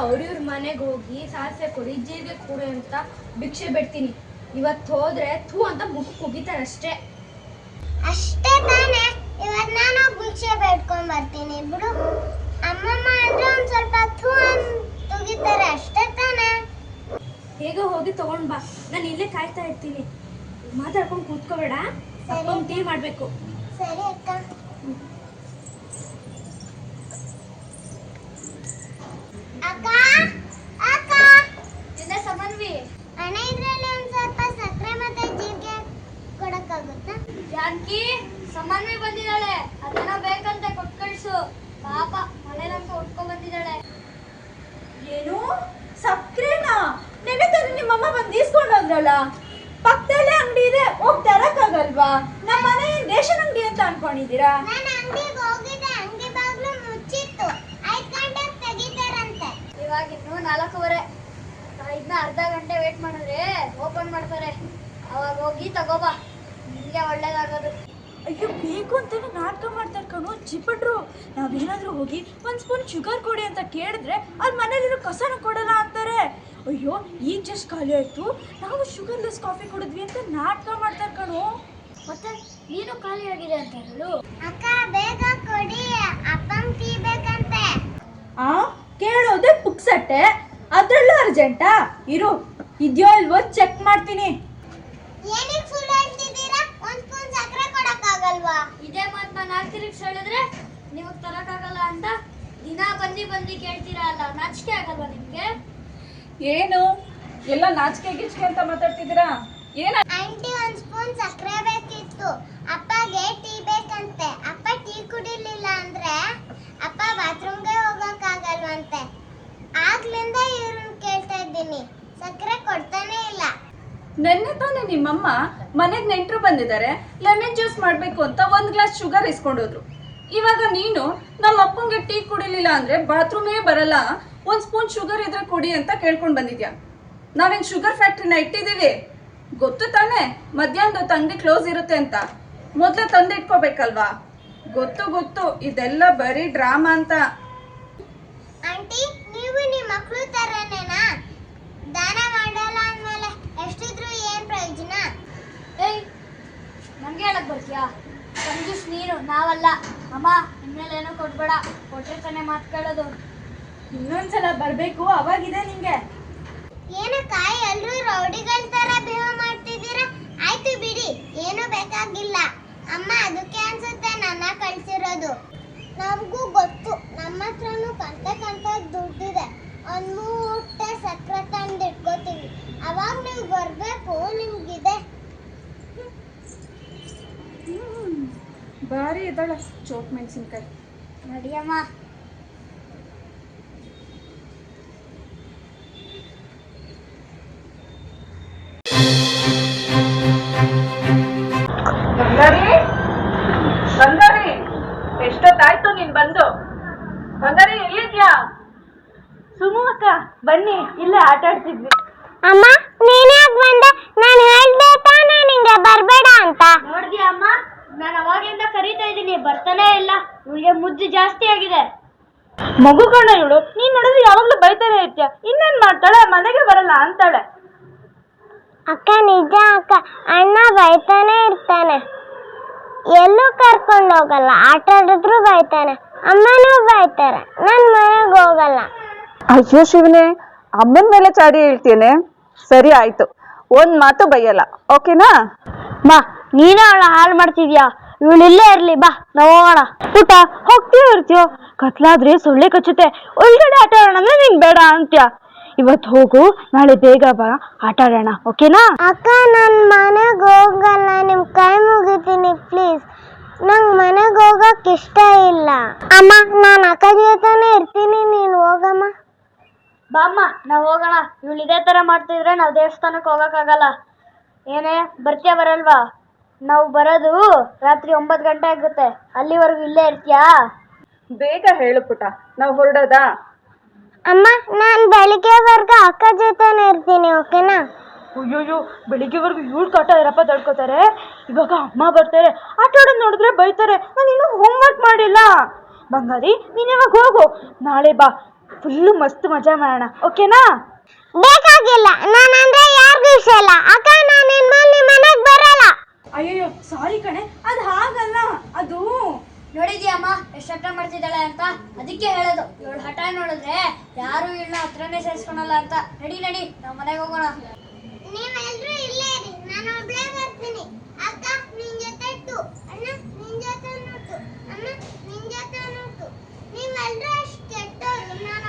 ಅವ್ರಿವ್ರ ಮನೆಗೆ ಹೋಗಿ ಸಾಸಿವೆ ಕೊಡಿ ಜೀರಿಗೆ ಕೊಡಿ ಅಂತ ಭಿಕ್ಷೆ ಬಿಡ್ತೀನಿ. ಇವತ್ತು ಹೋದ್ರೆ ಥೂ ಅಂತ ಮುಖಕ್ಕೆ ಕುಗಿತಾರೆ ಅಷ್ಟೇ. ಅಷ್ಟೇ ತಾನೇ, ಇವತ್ತು ನಾನು ಭಿಕ್ಷೆ ಬೇಡ್ಕೊಂಡ್ ಬರ್ತೀನಿ ಬಿಡು. ಅಮ್ಮಮ್ಮ ಅಂದ್ರೆ ಒಂದ್ ಸ್ವಲ್ಪ ಥೂ ಅಂತ ತುಗಿತಾರೆ ಅಷ್ಟೇ ತಾನೇ. ಹೇಗ ಹೋಗಿ ತಗೊಂಡ್ ಬಾ, ನಾನು ಇಲ್ಲೇ ಕಾಯ್ತಾ ಇರ್ತೀನಿ. ಮಾತಾಡ್ಕೊಂಡು ಕೂತ್ಕೋಬೇಡ, ಟೀ ಮಾಡ್ಬೇಕು. ಸರಿ ಅಕ್ಕ. ಅಕ್ಕ ಅಕ್ಕ ಇನ್ನ ಸಮನ್ವಿ ಅಣ್ಣ, ಇದ್ರಲ್ಲಿ ಒಂದ್ ಸ್ವಲ್ಪ ಸಕ್ಕರೆ ಮತ್ತೆ ಜೀರಿಗೆ ಕೊಡಕ್ಕಾಗುತ್ತಾ? ಜಾನಕಿ, ಸಮನ್ವಿ ಬಂದಿದ್ದಾಳೆ, ಅದನ್ನ ಬೇಕಂತ ಕೊಟ್ಟು ಕಳ್ಸು. ಪಾಪ ಮನೇಲಂತ ಉಟ್ಕೊಂಡ್ ಬಂದಿದ್ದಾಳೆ. ಏನು ಸಕ್ಕರೆನಾ? ನೆನೆ ತಾನೆ ನಿಮ್ಮಮ್ಮ ಬಂದು ಈಸ್ಕೊಂಡು ಹೋದ್ರಲ್ಲ, ಪಕ್ಕದಲ್ಲೇ ಅಂಗಡಿ ಇದೆ, ಹೋಗಿ ತರಕ್ಕಾಗಲ್ವಾ? ನಮ್ಮ ಮನೆ ರೇಷನ್ ಅಂಗಡಿ ಅಂತ ಅನ್ಕೊಂಡಿದ್ದೀರಾ? ನಾನು ಅಂಗಡಿಗೆ ಹೋಗಿದ್ದೆ, ಅಂಗಡಿ ಬಾಗ್ಲು ಮುಚ್ಚಿತ್ತು. 5 ಗಂಟೆಗೆ ತೆಗಿತಾರಂತೆ. ಇವಾಗ ಇನ್ನು 4:15. ಇದನ್ನ ಅರ್ಧ ಗಂಟೆ ವೇಟ್ ಮಾಡಿದ್ರೆ ಓಪನ್ ಮಾಡ್ತಾರೆ. ಅವಾಗ ಹೋಗಿ ತಗೋಬಾ, ನಿಮ್ಗೆ ಒಳ್ಳೇದಾಗೋದು. ಅಯ್ಯೋ, ಬೇಕು ಅಂತಾನೆ ನಾಟಕ ಮಾಡ್ತಾರೆ ಕಣೋ ಚಿಪ್ಪಟ್ರು. ನಾವೇನಾದ್ರೂ ಹೋಗಿ ಒಂದು ಸ್ಪೂನ್ ಶುಗರ್ ಕೊಡಿ ಅಂತ ಕೇಳಿದ್ರೆ ಅಲ್ಲಿ ಮನೇಲಿರೋ ಕಸನ ಕೊಡಲ್ಲ ಅಂತಾರೆ. ಅಯ್ಯೋ, ಈಗ ಜಸ್ಟ್ ಖಾಲಿ ಆಯ್ತು, ನಾವು ಶುಗರ್ಲೆಸ್ ಕಾಫಿ ಕುಡಿದ್ವಿ ಅಂತ ನಾಟಕ ಮಾಡ್ತಾರೆ ಕಣೋ. ಮತ್ತೆ ನೀನು ಖಾಲಿ ಆಗಿದೆ ಅಂತ ಹೇಳು. ಅಕ್ಕ ಬೇಗ ಕೊಡಿ, ಅಪ್ಪಂಗ್ ಟೀ ಬೇಕಂತೆ. ಕೇಳೋದೆ ಪುಕ್ಸಟ್ಟೆ, ಅದ್ರಲ್ಲೂ ಅರ್ಜೆಂಟಾ? ಇರು, ಇದೆಯೋ ಇಲ್ವೋ ಚೆಕ್ ಮಾಡ್ತೀನಿ. ಏನಕ್ಕೆ ಸುಳ್ಳು ಹೇಳ್ತಿದ್ದೀರಾ? ಒಂದ್ ಸ್ಪೂನ್ ಸಕ್ಕರೆ ಕೊಡಕ್ಕಾಗಲ್ವಾ? ಇದೇ ಮಾತು ನಾನು 4 ತಿರುಗಿ ಹೇಳಿದ್ರೆ ನೀವು ತರಕ್ಕಾಗಲ್ಲ ಅಂತ ದಿನ ಬಂದು ಕೇಳ್ತೀರಾ ಅಲ್ಲ, ನಾಚಿಕೆ ಆಗಲ್ವಾ ನಿಮ್ಗೆ? ಏನು ಎಲ್ಲ ನಾಚಿಕೆ ಗಿಚ್ಕೆ ಅಂತ ಮಾತಾಡ್ತಿದ್ದೀರಾ? ಏನ ಆಂಟಿ, ಒಂದ್ ಸ್ಪೂನ್ ಸಕ್ಕರೆ ಬೇಕಿತ್ತು. ಅಪ್ಪಗೆ ಟೀ ಬೇಕಂತೆ. ಅಪ್ಪ ಟೀ ಕುಡಿಲಿಲ್ಲ ಅಂದ್ರೆ ಅಪ್ಪ ಬಾತ್ರೂಮ್ಗೆ ಹೋಗಕ್ಕಾಗಲ್ವಂತೆ. ಆಗ್ಲಿಂದ ಇವ್ರನ್ನ ಕೇಳ್ತಾ ಇದ್ದೀನಿ, ಸಕ್ಕರೆ ಕೊಡ್ತಾನೆ ಇಲ್ಲ. ನೆನ್ನೆ ತಾನೆ ನಿಮ್ಮಮ್ಮ ಮನೆಗೆ ನೆಂಟರು ಬಂದಿದ್ದಾರೆ, ಲೆಮನ್ ಜ್ಯೂಸ್ ಮಾಡಬೇಕು ಅಂತ 1 ಗ್ಲಾಸ್ ಶುಗರ್ ಇಸ್ಕೊಂಡೋದ್ರು. ಇವಾಗ ನೀನು ನಮ್ಮ ಅಪ್ಪಂಗೆ ಟೀ ಕುಡಿಲಿಲ್ಲ ಅಂದ್ರೆ ಬಾತ್ರೂಮೇ ಬರಲ್ಲ, 1 ಸ್ಪೂನ್ ಶುಗರ್ ಇದ್ರೆ ಕೊಡಿ ಅಂತ ಕೇಳ್ಕೊಂಡು ಬಂದಿದ್ಯಾ? ನಾವೇನು ಶುಗರ್ ಫ್ಯಾಕ್ಟ್ರಿನ ಇಟ್ಟಿದ್ದೀವಿ? ಗೊತ್ತು ತಾನೆ ಮಧ್ಯಾಹ್ನದ ಹೊತ್ತು ಅಂಗಡಿ ಕ್ಲೋಸ್ ಇರುತ್ತೆ ಅಂತ. ಮೊದಲೇ ತಂದಿಟ್ಕೋಬೇಕಲ್ವಾ? ಗೊತ್ತು, ಇದೆಲ್ಲ ಬರೀ ಡ್ರಾಮಾ ಅಂತ. ಆಂಟಿ, ನೀವು ನಿಮ್ಮ ಮಕ್ಕಳು ತರನೇನಾ? ದಾನ ಮಾಡಲ್ಲ ಅಂದ್ಮೇಲೆ ಎಷ್ಟಿದ್ರು ಏನ್ ಪ್ರಯೋಜನ? ಏಯ್, ನಂಗೆ ಹೇಳಕ್ ಬರ್ತೀಯಾ? ಕಂಜೂಸ್ ನೀನು, ನಾವಲ್ಲ. ಅಮ್ಮ, ಇನ್ಮೇಲೆ ಏನೋ ಕೊಡ್ಬೇಡ, ಕೊಟ್ರೆ ತಾನೇ ಮಾತು ಕೇಳೋದು. ಇನ್ನೊಂದ್ಸಲ ಬರ್ಬೇಕು, ಅವಾಗಿದೆ ನಿಂಗೆ. ಏನಕ್ಕ ಎಲ್ರೂ ರೌಡಿಗಳ ತರ ಬಿಹೇವ್ ಮಾಡ್ತಿದ್ದೀರಾ? ಆಯ್ತು ಬಿಡಿ, ಏನು ಬೇಕಾಗಿಲ್ಲ. ಅಮ್ಮ ಅದಕ್ಕೆ ಅನ್ಸುತ್ತೆ ನನ್ನ ಕಳ್ಸಿರೋದು. ನಮಗೂ ಗೊತ್ತು, ನಮ್ಮ ಹತ್ರನೂ ಕಂತ ದುಡ್ಡಿದೆ. ಒಂದ್ 3 ಊಟ ಸಕ್ಕರೆ ತಂದು ಇಟ್ಕೋತೀವಿ, ಅವಾಗ ನೀವು ಬರ್ಬೇಕು. ನಿಮ್ಗಿದೆ ಬಾರಿ ಇದ್ದಾಳ ಚೋಕ್ ಮೆಣಸಿನ್ಕಾಯಿ. ನಡಿಯಮ್ಮ. ಬಂಗಾರಿ, ಎಷ್ಟೊತ್ತಾಯ್ತು ನೀನ್ ಬಂದು? ಬಂಗಾರಿ, ಎಲ್ಲಿದ್ಯಾ? ಸುಮು ಅಕ್ಕ, ಬನ್ನಿ, ಇಲ್ಲೇ ಆಟ ಆಡ್ತಿದ್ವಿ. ಅಮ್ಮ, ನೀನ್ಯಾಕ್ ಬಂದೆ? ನಾನು ಹೇಳ್ದೆ ತಾನೇ ನಿಂಗೆ ಬರ್ಬೇಡ ಅಂತ. ನೋಡಿದ್ಯಾ ಅಮ್ಮ, ನಾನು ಅವಾಗಿಂದ ಕರೀತಾ ಇದ್ದೀನಿ, ಬರ್ತಾನೆ ಇಲ್ಲ. ಇವಳಿಗೆ ಮುದ್ದು ಜಾಸ್ತಿ ಆಗಿದೆ. ಮಗು ಕಣ ಇವಳು, ನೀನ್ ನೋಡಿದ್ರೆ ಯಾವಾಗ್ಲೂ ಬೈತಾನೆ ಇರ್ತೀಯ. ಇನ್ನೇನ್ ಮಾಡ್ತಾಳೆ? ಮನೆಗೆ ಬರಲ್ಲ ಅಂತಾಳೆ. ಅಕ್ಕ ನಿಜ ಅಕ್ಕ, ಅಣ್ಣ ಬೈತಾನೆ ಇರ್ತಾನೆ, ಎಲ್ಲೂ ಕರ್ಕೊಂಡು ಹೋಗಲ್ಲ. ಆಟ ಆಡಿದ್ರು ಬೈತಾನೆ, ಅಮ್ಮನೂ ಬೈತಾರೆ, ನನ್ ಮನೆಗೆ ಹೋಗಲ್ಲ. ಅಯ್ಯೋ ಶಿವನೇ, ಅಮ್ಮನ ಮೇಲೆ ಚಾಡಿ ಹೇಳ್ತೇನೆ. ಸರಿ ಆಯ್ತು, ಒಂದ್ ಮಾತು ಬೈಯಲ್ಲ, ಓಕೆನಾ? ಬಾ, ನೀನೇ ಅವಳ ಹಾಳು ಮಾಡ್ತಿದ್ಯಾ. ಇವಳು ಇಲ್ಲೇ ಇರ್ಲಿ, ಬಾ ನಾವು ಹೋಗೋಣ. ಪುಟ, ಹೋಗ್ತೀವಿ ಇರ್ತೀಯೋ? ಕತ್ಲಾದ್ರೆ ಸೊಳ್ಳೆ ಕಚ್ಚುತ್ತೆ, ಒಳಗಡೆ ಆಟ ಆಡೋಣ ಅಂದ್ರೆ ನೀನ್ ಬೇಡ ಅಂತ್ಯ. ಇವತ್ತು ಹೋಗು, ನಾಳೆ ಬೇಗ ಬಾ, ಆಟ ಆಡೋಣ, ಓಕೆನಾ? ಅಕ್ಕ, ನನ್ ಮನೆಗೆ ಹೋಗಲ್ಲ, ನಿಮ್ ಕೈ ಮುಗಿತೀನಿ ಪ್ಲೀಸ್. ನಂಗೆ ಮನೆಗೆ ಹೋಗಕ್ ಇಷ್ಟ ಇಲ್ಲ. ಅಮ್ಮ, ನಾನು ಅಕ್ಕ ಜೊತೆನೇ ಇರ್ತೀನಿ, ನೀನು ಹೋಗಮ್ಮ. ಬಾಮ್ಮ, ನಾವು ಹೋಗೋಣ. ಇವಳು ಇದೇ ತರ ಮಾಡ್ತಿದ್ರೆ ನಾವು ದೇವಸ್ಥಾನಕ್ಕೆ ಹೋಗಕ್ಕಾಗಲ್ಲ. ಏನೇ, ಬರ್ತೀಯಾ ಬರಲ್ವಾ? ನಾವು ಬರೋದು ರಾತ್ರಿ 9 ಗಂಟೆ ಆಗುತ್ತೆ, ಅಲ್ಲಿವರೆಗೂ ಇಲ್ಲೇ ಇರ್ತೀಯಾ? ಬೇಗ ಹೇಳು ಪುಟ, ನಾವು ಹೊರಡೋದಾ? ಅಮ್ಮ, ನಾನು ಬೆಳಿಗ್ಗೆವರೆಗೂ ಅಕ್ಕ ಜೊತೆನೇ ಇರ್ತೀನಿ, ಓಕೆನಾ? ಅಯ್ಯೋಯ್ಯೋ, ಬೆಳಿಗ್ಗೆವರೆಗೂ ಇವಳು ಕಾಟ ಇರಪ್ಪ ತಡ್ಕೋತಾರೆ. ಇವಾಗ ಅಮ್ಮ ಬರ್ತಾರೆ, ಆಟ ಆಡೋದು ನೋಡಿದ್ರೆ ಬೈತಾರೆ. ನಾನು ಇನ್ನೂ ಹೋಮ್ವರ್ಕ್ ಮಾಡಿಲ್ಲ. ಬಂಗಾರಿ, ನೀನ್ ಇವಾಗ ಹೋಗು, ನಾಳೆ ಬಾ. ಫುಲ್ಲು ಮಸ್ತ್ ಮಜಾ ಮಾಡೋಣ, ಓಕೆನಾ? ಬೇಕಾಗಿಲ್ಲ, ನಾನಂದ್ರೆ ಯಾರಿಗೂ ಇಷ್ಟ ಇಲ್ಲ. ಅಕ್ಕ, ನಾನು ಇನ್ಮೇಲೆ ನಿಮ್ಮ ಮನೆಗೆ ಬರಲ್ಲ. ಅಯ್ಯಯ್ಯೋ ಸಾರಿ ಕಣೆ, ಅದು ಹಾಗಲ್ಲ. ಅದು ನೋಡಿದ್ಯಮ್ಮ ಎಷ್ಟು ಹಠ ಮಾಡ್ತಿದ್ದಾಳೆ ಅಂತ, ಅದಕ್ಕೆ ಹೇಳೋದು ಇವಳು ಹಠ ನೋಡಿದ್ರೆ ಯಾರು ಇವಳನ್ನ ಹತ್ರನೇ ಸೇರಿಸ್ಕೊಳಲ್ಲ ಅಂತ. ನಡಿ ನಡಿ ನಾವು ಮನೆಗೆ ಹೋಗೋಣ. ನೀವೆಲ್ಲರೂ ಇಲ್ಲೇ ಇರಿ, ನಾನು ಒಬ್ಳೇ ಬರ್ತೀನಿ. ಅಕ್ಕ ನಿನ್ ಜೊತೆ ಟು, ಅಣ್ಣ ನಿನ್ ಜೊತೆ ನೋಟು, ಅಮ್ಮ ನಿನ್ ಜೊತೆ ನೋಟು. ನೀವೆಲ್ಲರೂ ಅಷ್ಟು ಕೆಟ್ಟೋರು, ನಾನು